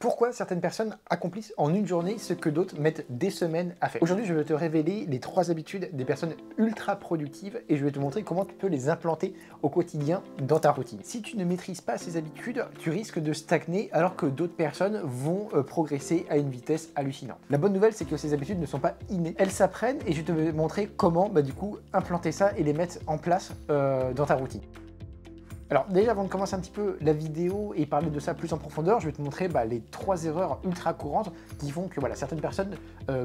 Pourquoi certaines personnes accomplissent en une journée ce que d'autres mettent des semaines à faire? Aujourd'hui, je vais te révéler les 3 habitudes des personnes ultra productives et je vais te montrer comment tu peux les implanter au quotidien dans ta routine. Si tu ne maîtrises pas ces habitudes, tu risques de stagner alors que d'autres personnes vont progresser à une vitesse hallucinante. La bonne nouvelle, c'est que ces habitudes ne sont pas innées. Elles s'apprennent et je vais te montrer comment du coup implanter ça et les mettre en place dans ta routine. Alors déjà, avant de commencer un petit peu la vidéo et parler de ça plus en profondeur, je vais te montrer les 3 erreurs ultra courantes qui font que certaines personnes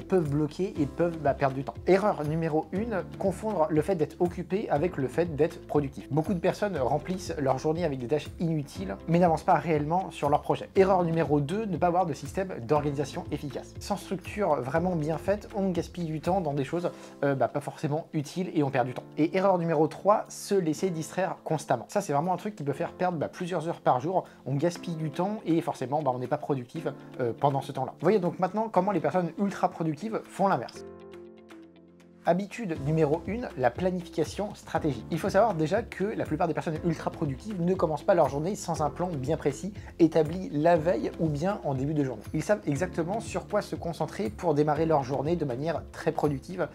peuvent bloquer et peuvent perdre du temps. Erreur numéro 1, confondre le fait d'être occupé avec le fait d'être productif. Beaucoup de personnes remplissent leur journée avec des tâches inutiles mais n'avancent pas réellement sur leur projet. Erreur numéro 2, ne pas avoir de système d'organisation efficace. Sans structure vraiment bien faite, on gaspille du temps dans des choses pas forcément utiles et on perd du temps. Et erreur numéro 3, se laisser distraire constamment. Ça, c'est vraiment un truc qui peut faire perdre plusieurs heures par jour, on gaspille du temps et forcément on n'est pas productif pendant ce temps-là. Voyez donc maintenant comment les personnes ultra productives font l'inverse. Habitude numéro 1, la planification stratégique. Il faut savoir déjà que la plupart des personnes ultra productives ne commencent pas leur journée sans un plan bien précis, établi la veille ou bien en début de journée. Ils savent exactement sur quoi se concentrer pour démarrer leur journée de manière très productive,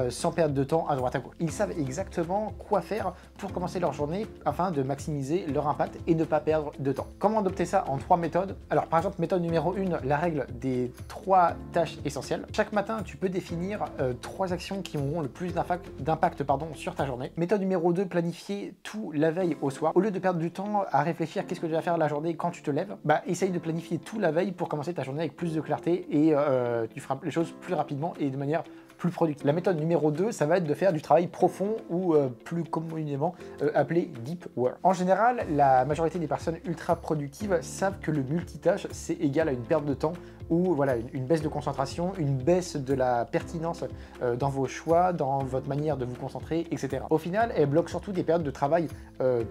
sans perdre de temps à droite à gauche. Ils savent exactement quoi faire pour commencer leur journée afin de maximiser leur impact et ne pas perdre de temps. Comment adopter ça en 3 méthodes? Alors par exemple, méthode numéro 1, la règle des 3 tâches essentielles. Chaque matin, tu peux définir 3 actions qui auront le plus d'impact sur ta journée. Méthode numéro 2, planifier tout la veille au soir. Au lieu de perdre du temps à réfléchir qu'est-ce que tu vas faire la journée quand tu te lèves, essaye de planifier tout la veille pour commencer ta journée avec plus de clarté et tu feras les choses plus rapidement et de manière plus productive. La méthode numéro 2, ça va être de faire du travail profond ou plus communément appelé deep work. En général, la majorité des personnes ultra productives savent que le multitâche, c'est égal à une perte de temps ou une baisse de concentration, une baisse de la pertinence dans vos choix, dans votre manière de vous concentrer, etc. Au final, elles bloquent surtout des périodes de travail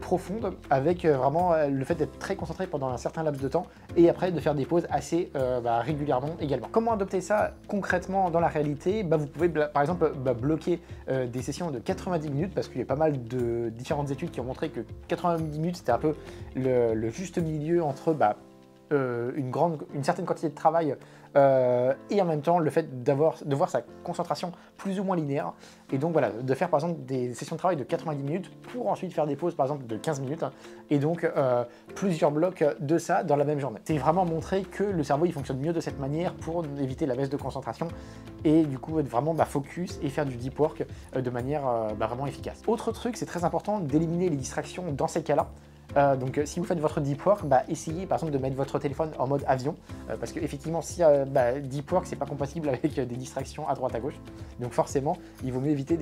profondes avec vraiment le fait d'être très concentré pendant un certain laps de temps et après de faire des pauses assez régulièrement également. Comment adopter ça concrètement dans la réalité? Vous pouvez par exemple bloquer des sessions de 90 minutes parce qu'il y a pas mal de différentes études qui ont montré que 90 minutes c'était un peu le juste milieu entre une certaine quantité de travail et en même temps le fait de voir sa concentration plus ou moins linéaire et donc de faire par exemple des sessions de travail de 90 minutes pour ensuite faire des pauses par exemple de 15 minutes et donc plusieurs blocs de ça dans la même journée. C'est vraiment montrer que le cerveau il fonctionne mieux de cette manière pour éviter la baisse de concentration et du coup être vraiment focus et faire du deep work de manière vraiment efficace. Autre truc, c'est très important d'éliminer les distractions dans ces cas-là. Donc si vous faites votre deep work, essayez par exemple de mettre votre téléphone en mode avion parce que effectivement si deep work c'est pas compatible avec des distractions à droite à gauche, donc forcément il vaut mieux éviter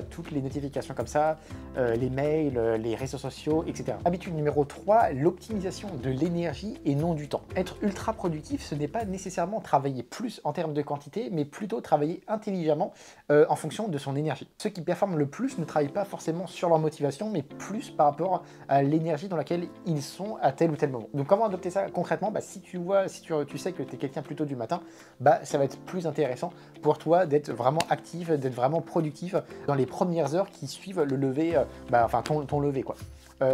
toutes les notifications comme ça, les mails, les réseaux sociaux, etc. Habitude numéro 3, l'optimisation de l'énergie et non du temps. Être ultra productif, ce n'est pas nécessairement travailler plus en termes de quantité, mais plutôt travailler intelligemment en fonction de son énergie. Ceux qui performent le plus ne travaillent pas forcément sur leur motivation, mais plus par rapport à l'énergie dans laquelle ils sont à tel ou tel moment. Donc comment adopter ça concrètement? Si tu sais que tu es quelqu'un plutôt du matin, ça va être plus intéressant pour toi d'être vraiment actif, d'être vraiment productif dans les premières heures qui suivent le lever, ton lever quoi.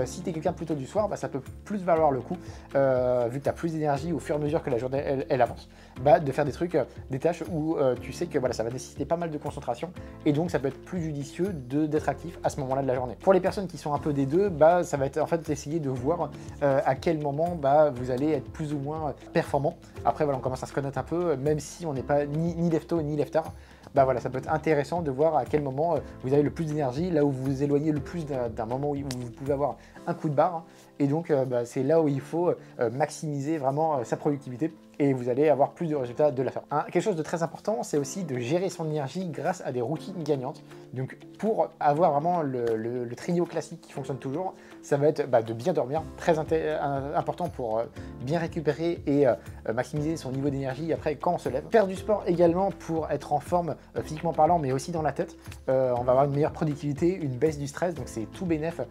Si tu es quelqu'un plutôt du soir, ça peut plus valoir le coup, vu que tu as plus d'énergie au fur et à mesure que la journée elle avance, de faire des trucs, des tâches où tu sais que ça va nécessiter pas mal de concentration et donc ça peut être plus judicieux d'être actif à ce moment-là de la journée. Pour les personnes qui sont un peu des deux, ça va être en fait d'essayer de voir à quel moment vous allez être plus ou moins performant. Après on commence à se connaître un peu, même si on n'est pas ni lève tôt ni lève tard. Ça peut être intéressant de voir à quel moment vous avez le plus d'énergie, là où vous vous éloignez le plus d'un moment où vous pouvez avoir un coup de barre. Et donc, c'est là où il faut maximiser vraiment sa productivité et vous allez avoir plus de résultats de la sorte. Quelque chose de très important, c'est aussi de gérer son énergie grâce à des routines gagnantes. Donc, pour avoir vraiment le trio classique qui fonctionne toujours, ça va être de bien dormir, très important pour bien récupérer et maximiser son niveau d'énergie après quand on se lève. Faire du sport également pour être en forme physiquement parlant, mais aussi dans la tête. On va avoir une meilleure productivité, une baisse du stress, donc c'est tout bénef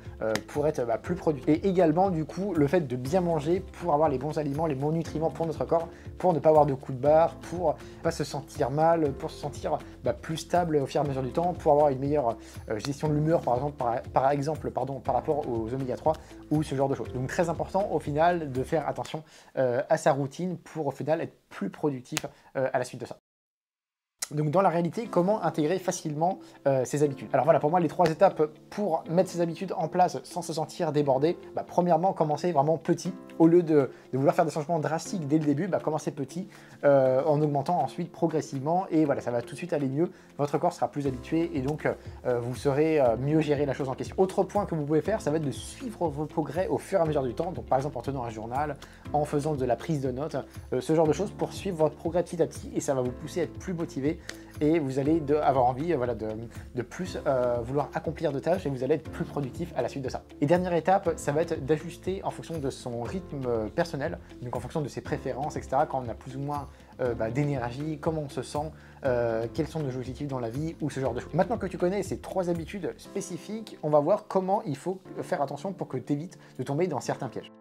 pour être plus productif. Et également également du coup le fait de bien manger pour avoir les bons aliments, les bons nutriments pour notre corps, pour ne pas avoir de coups de barre, pour pas se sentir mal, pour se sentir plus stable au fur et à mesure du temps, pour avoir une meilleure gestion de l'humeur par exemple, par rapport aux oméga 3 ou ce genre de choses. Donc très important au final de faire attention à sa routine pour au final être plus productif à la suite de ça. Donc dans la réalité, comment intégrer facilement ces habitudes? Alors voilà, pour moi, les 3 étapes pour mettre ces habitudes en place sans se sentir débordé. Premièrement, commencer vraiment petit. Au lieu de vouloir faire des changements drastiques dès le début, commencez petit en augmentant ensuite progressivement. Et voilà, ça va tout de suite aller mieux. Votre corps sera plus habitué et donc vous saurez mieux gérer la chose en question. Autre point que vous pouvez faire, ça va être de suivre vos progrès au fur et à mesure du temps. Donc par exemple en tenant un journal, en faisant de la prise de notes, ce genre de choses pour suivre votre progrès petit à petit et ça va vous pousser à être plus motivé et vous allez avoir envie de plus vouloir accomplir de tâches et vous allez être plus productif à la suite de ça. Et dernière étape, ça va être d'ajuster en fonction de son rythme personnel, donc en fonction de ses préférences, etc. Quand on a plus ou moins d'énergie, comment on se sent, quels sont nos objectifs dans la vie ou ce genre de choses. Maintenant que tu connais ces 3 habitudes spécifiques, on va voir comment il faut faire attention pour que tu évites de tomber dans certains pièges.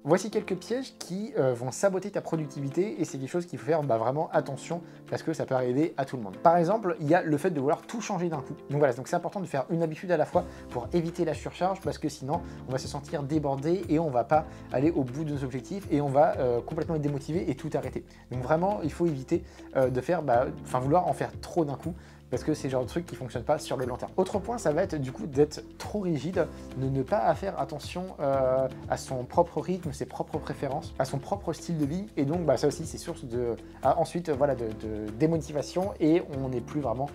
Voici quelques pièges qui vont saboter ta productivité et c'est quelque chose qu'il faut faire vraiment attention parce que ça peut arriver à tout le monde. Par exemple, il y a le fait de vouloir tout changer d'un coup. Donc voilà, donc c'est important de faire une habitude à la fois pour éviter la surcharge parce que sinon on va se sentir débordé et on va pas aller au bout de nos objectifs et on va complètement être démotivé et tout arrêter. Donc vraiment, il faut éviter de faire, vouloir en faire trop d'un coup, parce que c'est le genre de truc qui ne fonctionne pas sur le long terme. Autre point, ça va être du coup d'être trop rigide, de ne pas faire attention à son propre rythme, ses propres préférences, à son propre style de vie, et donc ça aussi c'est source de démotivation et on n'est plus vraiment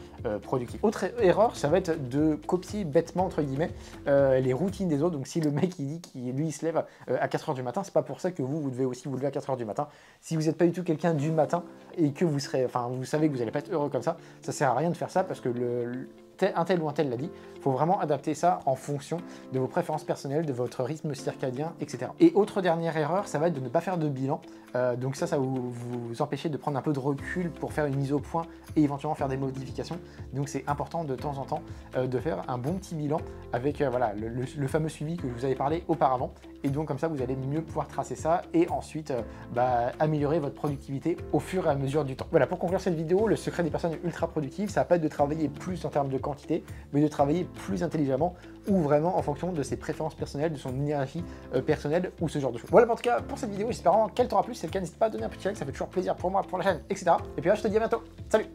productif. Autre erreur, ça va être de copier bêtement entre guillemets les routines des autres. Donc si le mec il dit qu'il lui il se lève à 4h du matin, c'est pas pour ça que vous devez aussi vous lever à 4h du matin. Si vous n'êtes pas du tout quelqu'un du matin et que vous savez que vous n'allez pas être heureux comme ça sert à rien de faire ça parce que un tel ou un tel l'a dit, il faut vraiment adapter ça en fonction de vos préférences personnelles, de votre rythme circadien, etc. Et autre dernière erreur, ça va être de ne pas faire de bilan. Donc ça va vous empêcher de prendre un peu de recul pour faire une mise au point et éventuellement faire des modifications. Donc c'est important de temps en temps de faire un bon petit bilan avec le fameux suivi que je vous avais parlé auparavant. Et donc comme ça, vous allez mieux pouvoir tracer ça et ensuite améliorer votre productivité au fur et à mesure du temps. Voilà, pour conclure cette vidéo, le secret des personnes ultra productives, ça va pas être de travailler plus en termes de quantité, mais de travailler plus intelligemment ou vraiment en fonction de ses préférences personnelles, de son énergie personnelle ou ce genre de choses. Voilà en tout cas pour cette vidéo, j'espère qu'elle t'aura plu. Si c'est le cas, n'hésite pas à donner un petit like, ça fait toujours plaisir pour moi, pour la chaîne, etc. Et puis là, je te dis à bientôt. Salut!